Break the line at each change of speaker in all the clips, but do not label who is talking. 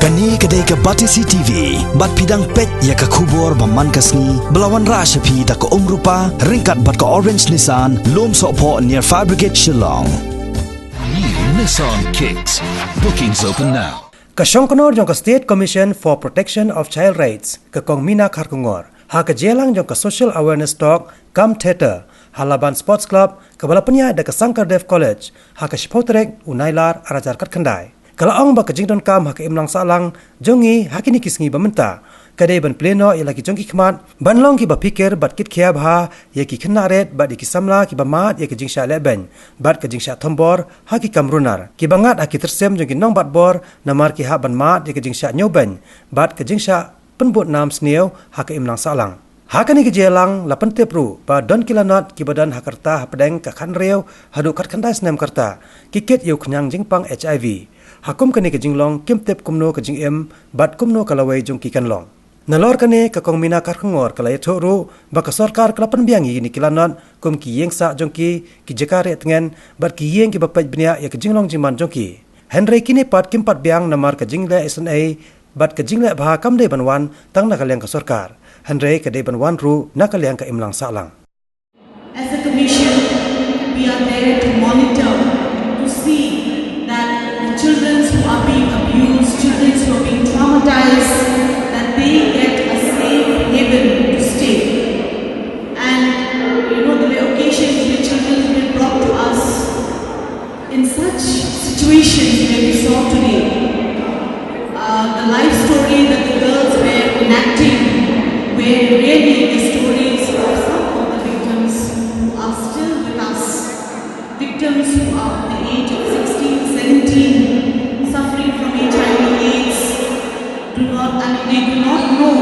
Kani kedai ke Batisi TV, bat pidang pet ya ke kubur baman kasni, belawan rasa pi da ke rupa, ringkat bat ke Orange Nissan, lom sokpo near Fire Brigade Shillong.
New Nissan Kicks. Bookings open now.
Kasongkonor jong ka State Commission for Protection of Child Rights, ke Kong Mina Kharkongor, ha ke jelang jong ka Social Awareness Talk, Kam Theater, Halaban Sports Club, ke balapnya da ke Sankardev College, ha ke Shipotrek Unailar Arajar Kat Kandai. Kalau ong ba ke jingdon kam ha ke imlang salang, jongi ha kini kisngi bamenta, kadai ban pleno ya lagi jongki khmat, ban long ki ba pikir bat kit khia bha, ya ki khaнаret bat ki samla ki ba mat ya ki jingsha leben, bat ke jingsha thombor ha ki kamrunar, ki bangat ha ki tersem jongki nong bat bor, namar ki ha ban mat ya ki jingsha nyoben, bat ke jingsha penbut nam sneu ha ke imlang salang. Hakani ke jelang la pentepru ba don kilanot ki badan hakarta hapdeng ka khanreu hadu kat khandai snem karta kiket yu khnyang jingpang HIV hakum kani ke jinglong kimtep kumno ke jingem bat kumno kalawai jong ki kanlong nalor kani ka Kong Mina Kharkongor kalai thoru ba ka sarkar klapan biangi ni kilanot kum ki yengsa jong ki jakare tengen bat ki yeng ki bapaj bnia ya ke jinglong jiman jong ki Henry kini pat kimpat biang namar ke jingle SNA bat ke jingle bha kamdei banwan tang na kaleng ka sarkar Henry kedai banwan ru nakaliang ka imlang salang.
As a commission, we are there to monitor, to see that the children who are being abused, children who are being traumatized, that they get a safe haven to stay. And there were occasions where children have been brought to us in such situations where we saw today. The life story that the girls were enacting where really the stories of some of the victims who are still with us, victims who are the age of 16, 17, suffering from HIV/AIDS, they do not know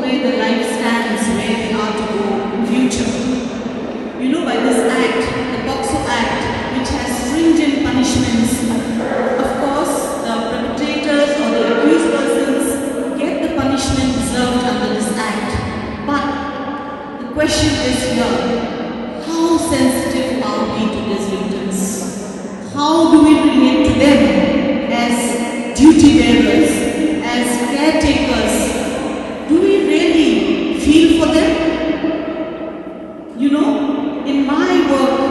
where the life stands, where they are to go in future. By this act, the POCSO Act, which has stringent punishments, of course, the perpetrators or the accused persons get the punishment deserved under this act. But the question is here, how sensitive are we to these victims? How do we relate to them as duty bearers, as caretakers? Do we really feel for them? In my work,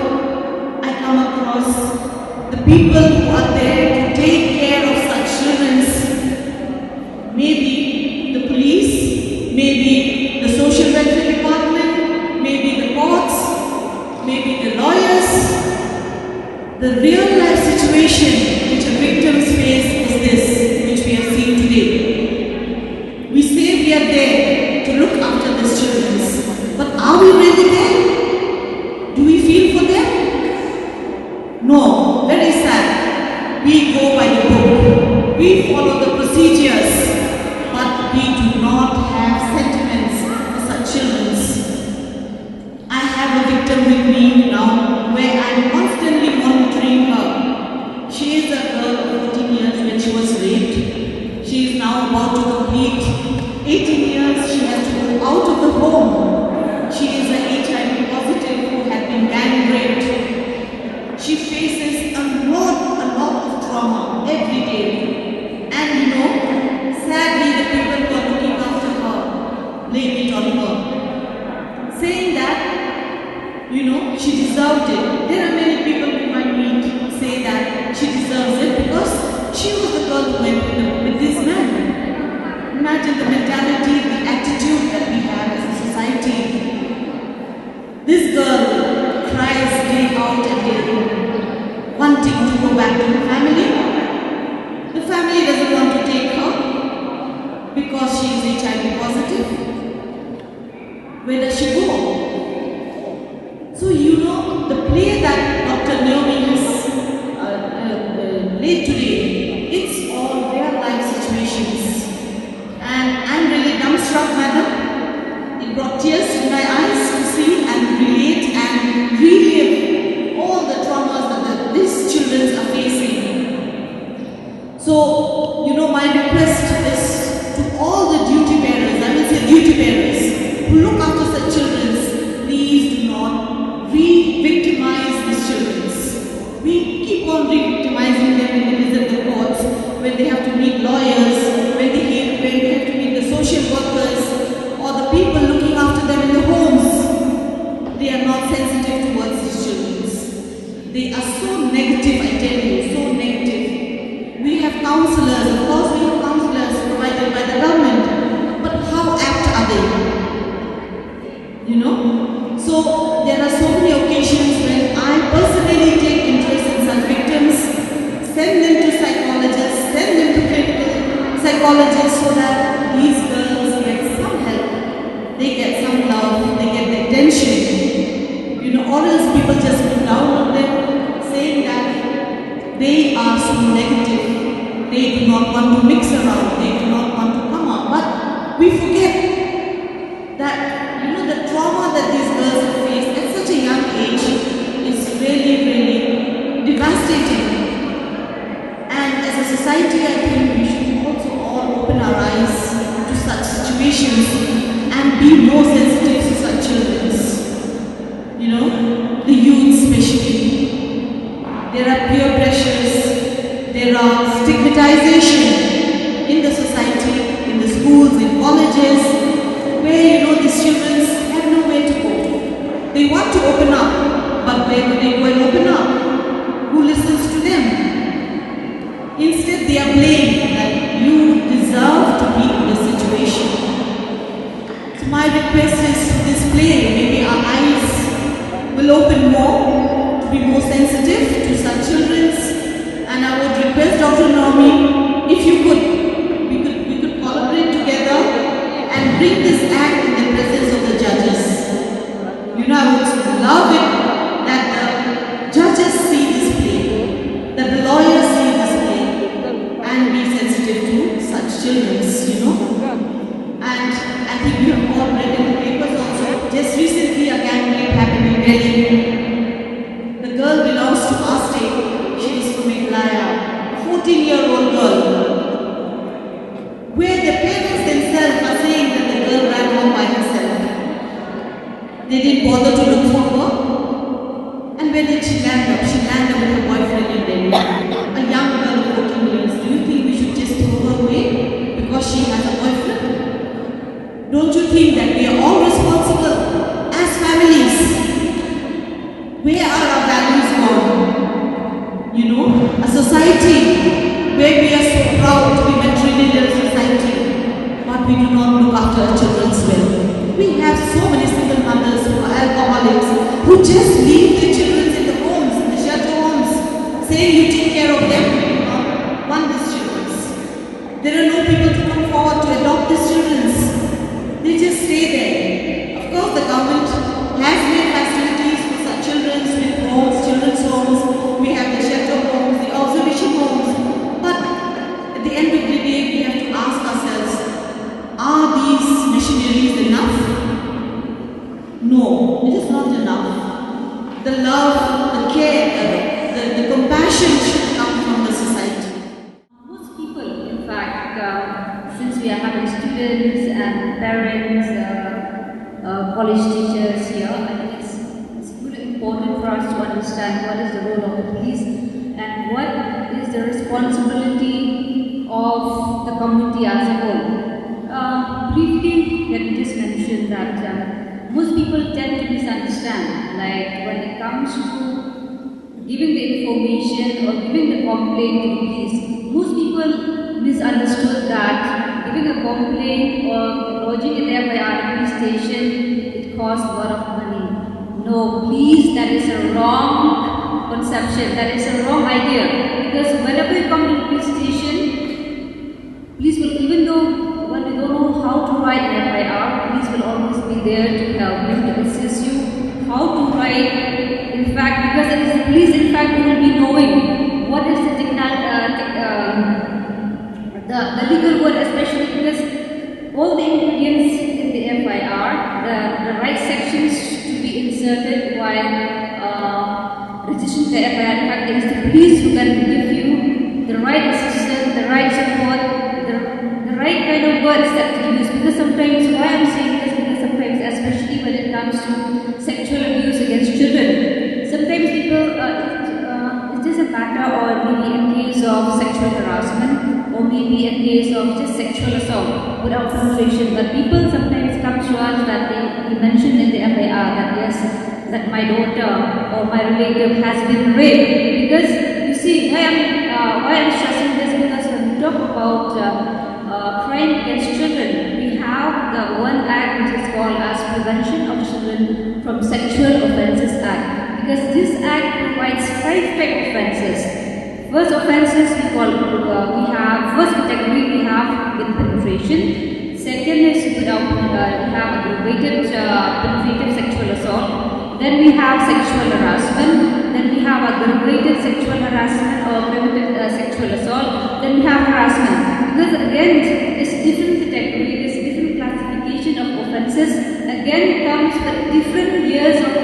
I come across the people who are there to take care of such children. Maybe the police, maybe the social welfare department, maybe the courts, maybe the lawyers. The real life situation which a victim's face is this, which we have seen today. We say we are there to look after these children, but are we really there? Do we feel for them? No, very sad. We go by the book. We follow the procedures, but we do not have sentiments for such children. I have a victim with me now where I am constantly monitoring her. She is a girl of 14 years when she was raped. She is now about to complete 18 years. She has to go out of the home. She is an HIV positive who had been gang raped. She faces a lot of trauma every day. And sadly the people who are looking after her blame it on her, saying that she deserved it. There are many people who might meet who say that she deserves it because she was the girl who went with this man. Imagine the mentality, the attitude that we have as a society. This girl cries day out and day in, wanting to go back to her family. The family doesn't want to take her because she is HIV positive. Where does she go? So the play that Dr. Naomi has laid today, it's all real life situations. And I'm really dumbstruck, madam. It brought tears to my eyes to see and relate and relive all the traumas that these children are facing. So, my request is to all the duty bearers, I will say duty bearers, who look after such children, please do not re-victimize these children. We keep on re-victimizing them when they visit the courts, when they have to meet lawyers, social workers or the people looking after them in the homes, they are not sensitive towards these children. They are so negative, I tell you, so negative. We have counselors, of course we have counselors provided by the government, but how apt are they? You know? So there are so many occasions when I personally take interest in such victims, send them to psychologists, send them to clinical psychologists so that these girls get some help, they get some love, they get the attention. You know, or else people just look down on them saying that they are so negative, they do not want to mix around, they do not want to come out. But we forget that, you know, the trauma that these girls have faced at such a young age is really, really devastating. And as a society, I think we should also all open our eyes to such situations and be more sensitive to such children. You know, the youth especially. There are peer pressures, there are stigmatization in the society, in the schools, in colleges, where, you know, these children have nowhere to go. They want to open up, but where do they go and open up? Who listens to them? Instead, they are blamed that you deserve to be in this situation. So my request is to this play, maybe our eyes will open more, to be more sensitive to such children. And I would request Dr. Naomi, if you could, we could collaborate together and bring this act in the presence of the judges. You know, I would love it that the judges see this play, that the lawyers see this play, and be sensitive to such children, you know. And I think you have all read in the papers also. Just recently a gang rape happened in Delhi. The girl belongs to our state. She is from Meghalaya, a 14-year-old girl, where the parents themselves are saying that the girl ran home by herself. They didn't bother to look for her. And where did she land up? She landed with her boyfriend in Delhi. A young girl of 14 years. Do you think we should just throw her away because she has a boyfriend? Don't you think that we are all responsible as families? Where are our values gone? You know, a society where we are so proud to be matrilineal society, but we do not look after our children's well. We have so many single mothers who are alcoholics, who just leave their children in the homes, in the shelter homes, saying you take care of them, you do not want these children. There are no people to come forward to adopt these children. They just stay there. Of course, the government has made facilities for such children with homes, children's homes. We have the shelter homes, the observation homes. But at the end of the day, we have to ask ourselves, are these missionaries enough? No, it is not enough. The love, the care, the compassion should come from the society.
Most people, in fact, since we are having students and parents, college teachers here, I think it's really important for us to understand what is the role of the police and what is the responsibility of the community as a whole. Briefly, let me just mention that most people tend to misunderstand, like when it comes to giving the information or giving the complaint to the police. Most people misunderstood that giving a complaint or lodging an FIR at the police station, it costs a lot of money. No, please, that is a wrong conception, that is a wrong idea. Because whenever you come to the police station, police will, even though when you don't know how to write an FIR, police will always be there to help you, to assist you, how to write. In fact, because it is the police, in fact, who will be knowing what is the legal word, especially because all the ingredients in the FIR, the right sections to be inserted while registering the FIR. In fact, it is the police who can give you the right assistance, the right support, the right kind of words that to use. Because sometimes, why I'm saying this, because sometimes, especially when it comes to sexual abuse against children, sometimes people, it is a matter or maybe in case of sexual harassment, or maybe a case of just sexual assault without penetration. But people sometimes come to us that they mention in the FIR that yes, that my daughter or my relative has been raped. Because you see, why I'm stressing this, because when we talk about crime against children, we have the one act which is called as Prevention of Children from Sexual Offences Act. Because this act provides 5 type offences. First offences we have first category we have with penetration. Second is without we have aggravated penetrative sexual assault. Then we have sexual harassment. Then we have aggravated sexual harassment or primitive sexual assault. Then we have harassment. Because again, this different category, this different classification of offences again comes with different years of the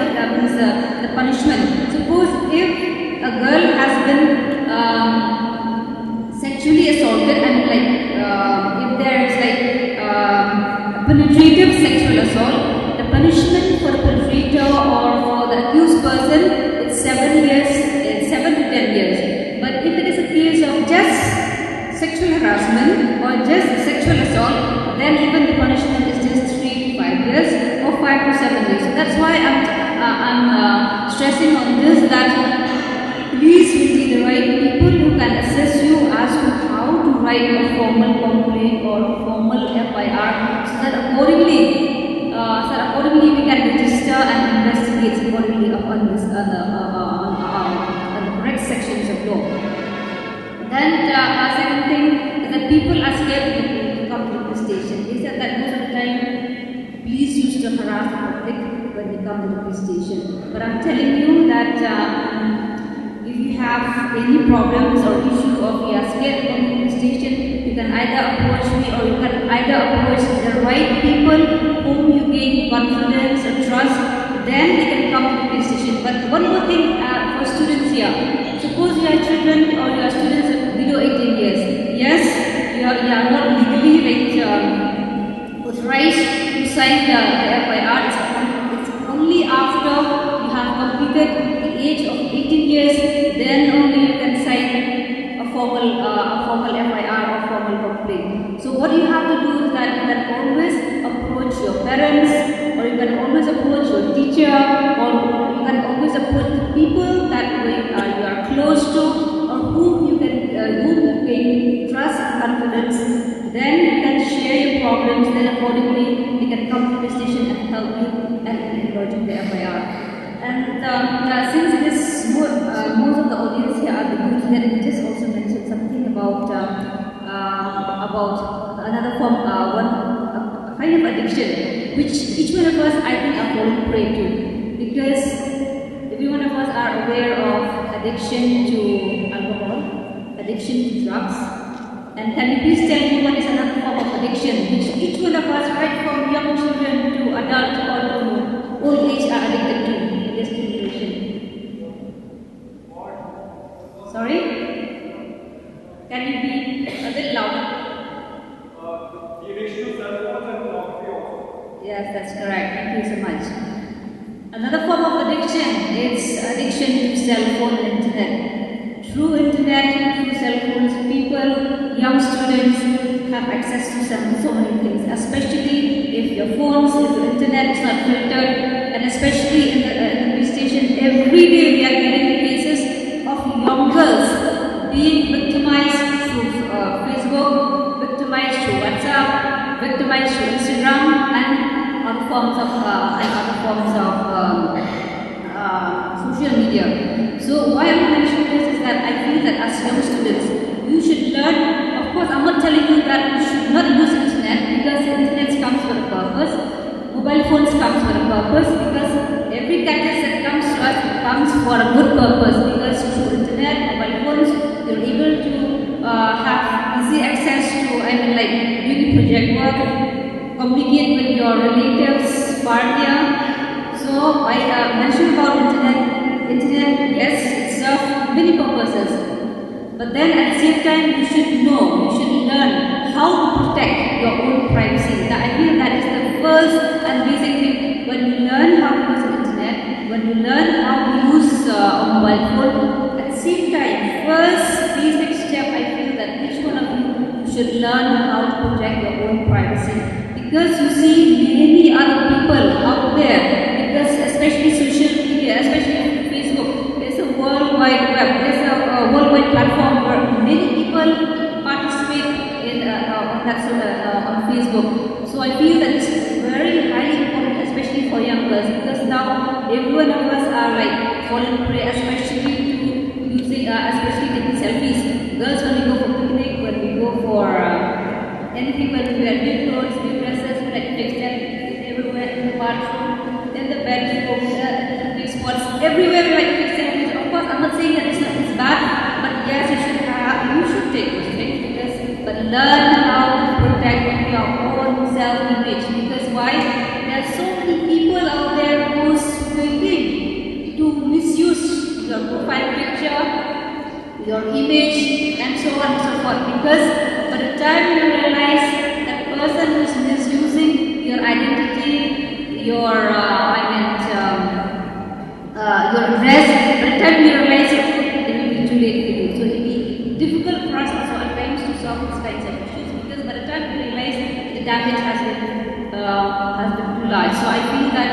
punishment. Suppose if a girl has been sexually assaulted, and if there is penetrative sexual assault, the punishment for the penetrator or for the accused person is 7 to 10 years. But if it is a case of just sexual harassment or just sexual assault, then even the punishment is just 3 to 5 years or 5 to 7 years. So that's why I'm stressing on this, that please visit the right people who can assist you as to how to write a formal complaint or a formal FIR, so that accordingly we can register and investigate accordingly upon this on the correct sections of law. Then second thing is that people are scared to come to the police station. They said that most of the time police used to harass the public when they come to the police station. But I'm telling you that if you have any problems or issue of you are scared to come to the police station, you can either approach me or you can either approach the right people whom you gain confidence or trust, then they can come to the police station. But one more thing for students here, suppose you are children or you are students below 18 years. Yes, you are not legally authorized to sign the FIR. It's only after you have completed the age of 18 years, then only you can sign a formal FIR or formal complaint. So what you have to do is that you can always approach your parents, or you can always approach your teacher, or you can always approach the people that you are close to, or whom you can trust and confidence. Then you can share your problems. Then accordingly, they can come to the station and help you and lodge the FIR. And since this most of the audience here are the youth, let me just also mention something about another form, a kind of addiction, which each one of us I think are falling prey to, because every one of us are aware of addiction to alcohol, addiction to drugs. And can you please tell me what is another form of addiction which each one of us, right from young children to adult or to old age, are addicted to? Sorry? Can you be a bit louder?
The addiction to cell phones and pornography also.
Yes, that's correct. Thank you so much. Another form of addiction is addiction to cell phone and internet. Through internet, through cell phones, people, young students have access to so many things, especially if your phones, if the internet is not filtered, and especially in the police station, every day we are getting cases of young girls being victimized through Facebook, victimized through WhatsApp, victimized through Instagram, and other forms of social media. So why I'm mentioning this is that I feel that as young students, you should learn. Of course, I'm not telling you that you should not use internet, because internet comes for a purpose. Mobile phones comes for a purpose, because every gadget that comes to us comes for a good purpose, because through internet, mobile phones, you're able to have easy access to, doing project work, communicate with your relatives, partner. So I mentioned about internet, yes, it serves many purposes. But then at the same time, you should learn how to protect your own privacy. I feel that is the first and basic thing. When you learn how to use the internet, when you learn how to use a mobile phone, at the same time, first basic step, I feel that each one of you learn how to protect your own privacy. Because you see many other people out there, because especially social media, especially Facebook, there's a worldwide web, there's a worldwide platform where many people participate in on Facebook. So I feel that it's very highly important, especially for young girls, because now everyone of us are like fallen prey, especially to using, especially taking selfies. Girls, when we go for picnic, when we go for anything, when we wear new clothes, new dresses, we like to take selfies everywhere, in the bathroom, in the bedroom, big spots, everywhere we like to take selfies. Of course, I'm not saying that it's bad, but yes, you should take those things, but learn how to protect your own self-image. Because why? There are so many people out there who's waiting to misuse your profile picture, your image, and so on and so forth. Because by the time you realize that person who's misusing your identity, your address, by the time you realize it will be too late for you. So it will be difficult for us also at times to solve these kinds of issues, because by the time you realize the damage has been too large. So I feel that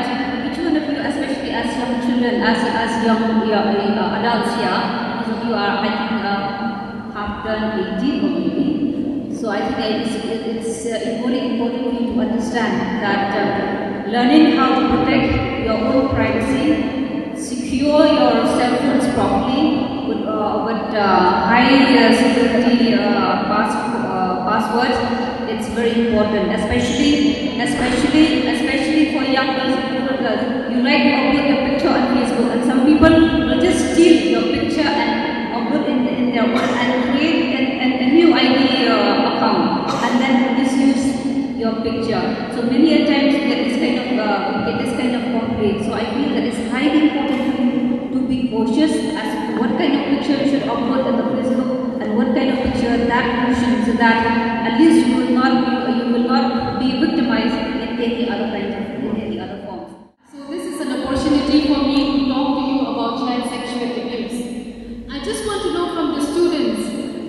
each one of you, especially as young children, as young adults here, most of you are, I think, half done 18 or maybe. So I think it's very important for you to understand that learning how to protect your own privacy, secure your cell phones properly with high security passwords, it's very important, especially for young girls and little girls. You like to upload your picture on Facebook, and some people will just steal your picture and upload in their own and create a new ID account and then misuse your picture. So many a times we get this kind of complaint. So I feel that it's highly important for you to be cautious as to what kind of picture you should upload on the Facebook and what kind of picture that you should, so that at least you will not be victimized in any other form.
So this is an opportunity for me to talk to you about child sexual abuse. I just want to know from the students,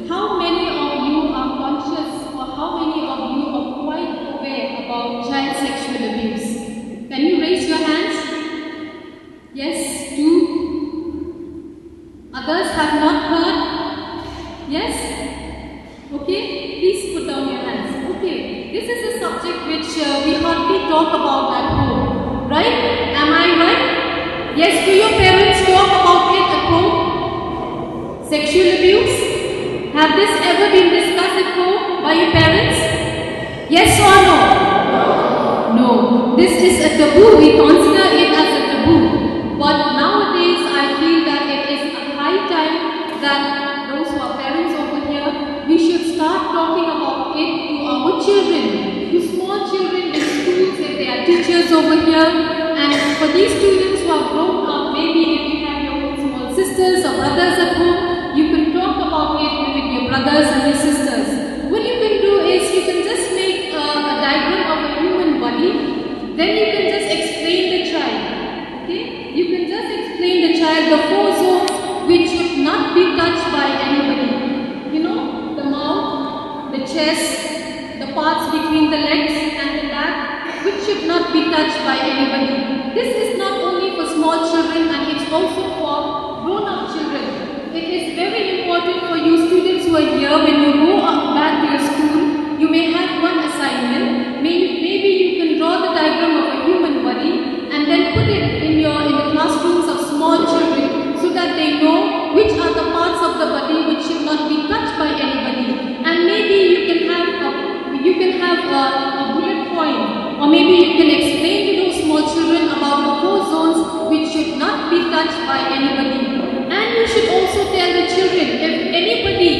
how many of you are conscious, or how many of you are quite aware about child sexual abuse? Can you raise your hands? Yes, 2. Others have not heard? Yes? Okay, please put down your hands. Okay, this is a subject which we hardly talk about at home, right? Am I right? Yes, do your parents talk about it at home? Sexual abuse? Have this ever been discussed at home by your parents? Yes or no? No. This is a taboo. We consider it as a taboo. But nowadays, I feel that it is a high time that those who are parents over here, we should start talking about it to our children, to small children in schools, if they are teachers over here, and for these students who have grown up, maybe if you have your own small sisters or brothers at home, you can talk about it with your brothers and your sisters. What you can do is you can just make a diagram of a human body, then you can just explain the child. Okay? You can just explain the child the 4 zones which should not be touched by anybody. You know, the mouth, the chest, the parts between the legs and the back, which should not be touched by anybody. This is not only for small children, and it's also for grown-up children. It is very important for you students who are here, when you go back to your school, you may have one assignment. Maybe you can draw the diagram of a human body and then put it in the classrooms of small children, so that they know which are the parts of the body which should not be touched by anybody. And maybe you can have a bullet point, or maybe you can explain to those small children about the 4 zones which should not be touched by anybody. And you should also tell the children, if anybody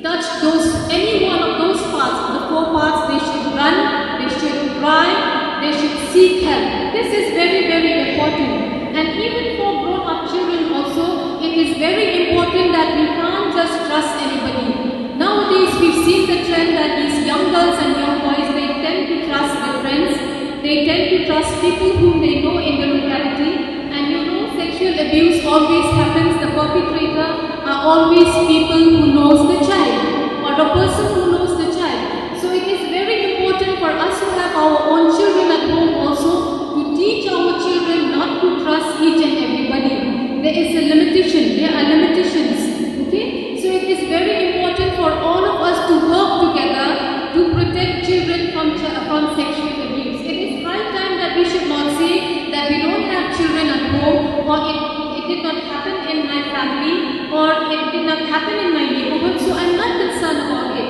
touched any one of those parts, the 4 parts, they should run, they should cry, they should seek help. This is very, very important. And even for grown-up children also, it is very important that we can't just trust anybody. Nowadays, we've seen the trend that these young girls and young boys, they tend to trust their friends, they tend to trust people whom they know in the locality. And you know, sexual abuse always happens, the perpetrator are always people who knows the child, or but a person who knows the child. So it is very important for us to have our own children at home also to teach our children not to trust each and everybody. There is a limitation, there are limitations. Okay? So it is very important for all of us to work together to protect children from sexual abuse. It is high time that we should not say that we don't have children at home, or it did not happen in my family, or it did not happen in my neighborhood, so I'm not concerned about it.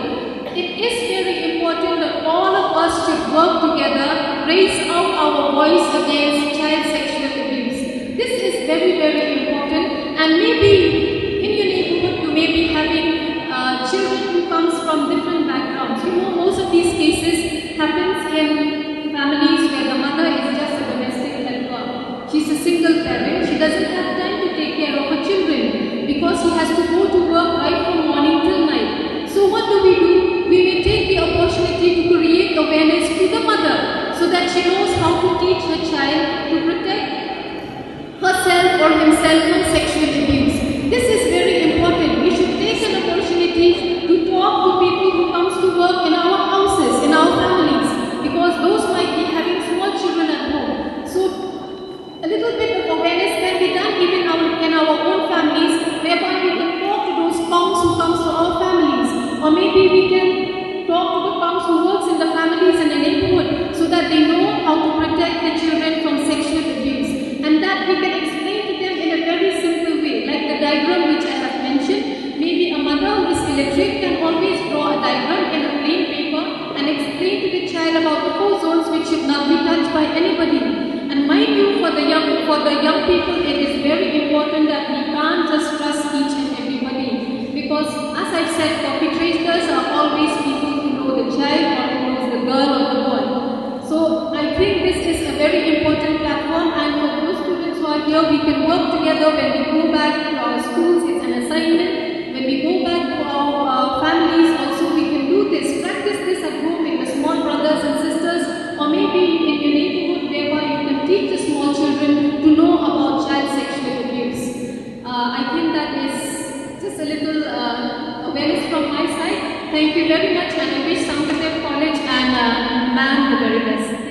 It is very important that all of us should work together, raise out our voice against child sexual abuse. This is very, very important, and maybe in your neighborhood you may be having children who comes from different backgrounds. You know, most of these cases happens in families where the mother is just a domestic helper. She's a single parent. She doesn't have time to take care of her children because she has to go to work right from morning till night. So what do? We may take the opportunity to create awareness to the mother so that she knows how to teach her child to protect herself or himself from sexual abuse. This is very important. We should take an opportunity to talk to people who comes to work in our houses, in our families, because those might be having small children at home. So a little bit of awareness can be done even in our own families, whereby we can talk to those moms who comes to our families, or maybe we can talk to the moms who works in the families in the neighborhood so that they know how to protect the children from sexual abuse, and that we can explain to them in a very simple way, like the diagram which I have mentioned. Maybe a mother who is illiterate can always draw a diagram in a plain paper and explain to the child about the 4 zones which should not be touched by anybody. And mind you, for the young people, it is very important that we can't just trust each and everybody, because as I said, perpetrators are always people who know the child or who knows the girl or the boy. So I think this is a very important platform, and for those students who are here, we can work together when we go back to our schools. It's an assignment. When we go back to our families also, we can do this. Practice this at home with the small brothers and sisters, or maybe in your neighborhood, whereby you can teach the small children to know about child sexual abuse. I think that is just a little awareness from my side. Thank you very much, and I wish Sankar Dev College and MAM the very best.